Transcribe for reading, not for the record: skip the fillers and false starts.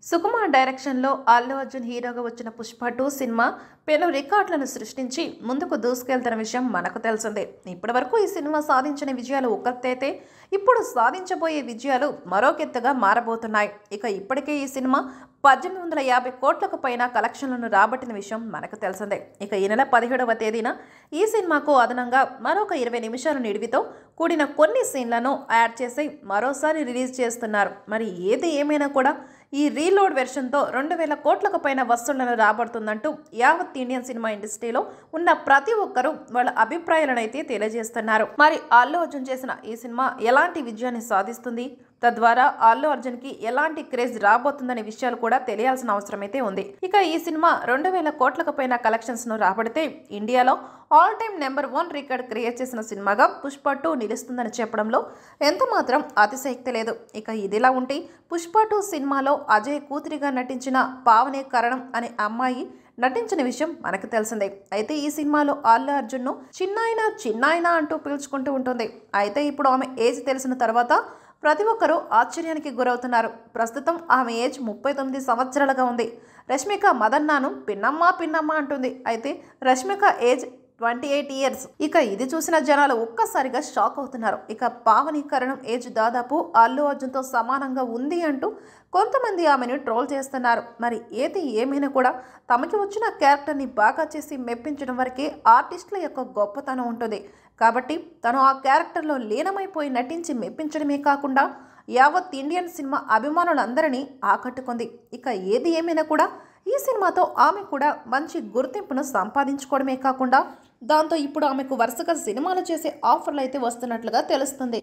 సుకుమార్ డైరెక్షన్లో అల్లు అర్జున్ హీరోగా వచ్చిన పుష్ప 2 సినిమా పెను రికార్డులను సృష్టించి ముందుకు దూసుకెళ్తున్న విషయం మనకు తెలిసిందే. ఇప్పటివరకు ఈ సినిమా సాధించిన విజయాలు ఒక్కటైతే ఇప్పుడు సాధించబోయే విజయాలు మరొకెత్తుగా మారబోతున్నాయి. ఇక ఇప్పటికే ఈ సినిమా 1850 కోట్లకు పైన కలెక్షన్లను రాబట్టిన విషయం మనకు తెలిసిందే. ఇక ఈ నెల 17వ తేదీన ఈ సినిమాకు అదనంగా మరొక 20 నిమిషాల నిడివితో కూడిన కొన్ని సీన్లను యాడ్ చేసి మరోసారి రిలీజ్ చేస్తున్నారు. మరి ఏది ఏమైనా కూడా ఈ రీలోడ్ వెర్షన్తో 2000 కోట్లకు పైన వసూళ్లను రాబడుతుందంటూ యావత్ ఇండియన్ సినిమా ఇండస్ట్రీలో ఉన్న ప్రతి ఒక్కరూ వాళ్ళ అభిప్రాయాలను అయితే తెలియజేస్తున్నారు. మరి అల్లు అర్జున్ చేసిన ఈ సినిమా ఎలాంటి విజయాన్ని సాధిస్తుంది, తద్వారా అల్లు అర్జున్ కి ఎలాంటి క్రేజ్ రాబోతుందనే విషయాలు కూడా తెలియాల్సిన అవసరం అయితే ఉంది. ఇక ఈ సినిమా 2000 కోట్లకు పైన కలెక్షన్స్ ను రాబడితే ఇండియాలో all time number 1 record create చేసిన సినిమాగా పుష్ప 2 నిలుస్తుందని చెప్పడంలో ఎంత మాత్రం అతిశయక్తి లేదు. ఇక ఇదిలా ఉంటే పుష్ప 2 సినిమాలో అజయ్ కూతురిగా నటించిన పావని కరణం అనే అమ్మాయి నటించిన విషయం మనకు తెలిసిందే. అయితే ఈ సినిమాలో అల్లు అర్జున్ ను చిన్నాయన అంటూ పిలుచుకుంటూ ఉంటుంది. అయితే ఇప్పుడు ఆమె ఏజ్ తెలిసిన తర్వాత ప్రతి ఒక్కరూ ఆశ్చర్యానికి గురవుతున్నారు. ప్రస్తుతం ఆమె ఏజ్ 39 సంవత్సరాలుగా ఉంది. రష్మిక మదన్నాను పిన్నమ్మ అంటుంది. అయితే రష్మిక ఏజ్ 28 ఇయర్స్. ఇక ఇది చూసిన జనాలు ఒక్కసారిగా షాక్ అవుతున్నారు. ఇక పావని కరణం ఏజ్ దాదాపు అల్లు అర్జున్తో సమానంగా ఉంది అంటూ కొంతమంది ఆమెను ట్రోల్ చేస్తున్నారు. మరి ఏది ఏమైనా కూడా తమకి వచ్చిన క్యారెక్టర్ని బాగా చేసి మెప్పించడం వరకే ఆర్టిస్టుల యొక్క గొప్పతనం ఉంటుంది. కాబట్టి తను ఆ క్యారెక్టర్లో లీనమైపోయి నటించి మెప్పించడమే కాకుండా యావత్ ఇండియన్ సినిమా అభిమానులందరినీ ఆకట్టుకుంది. ఇక ఏది ఏమైనా కూడా ఈ సినిమాతో ఆమె కూడా మంచి గుర్తింపును సంపాదించుకోవడమే కాకుండా దాంతో ఇప్పుడు ఆమెకు వరుసగా సినిమాలు చేసే ఆఫర్లు అయితే వస్తున్నట్లుగా తెలుస్తుంది.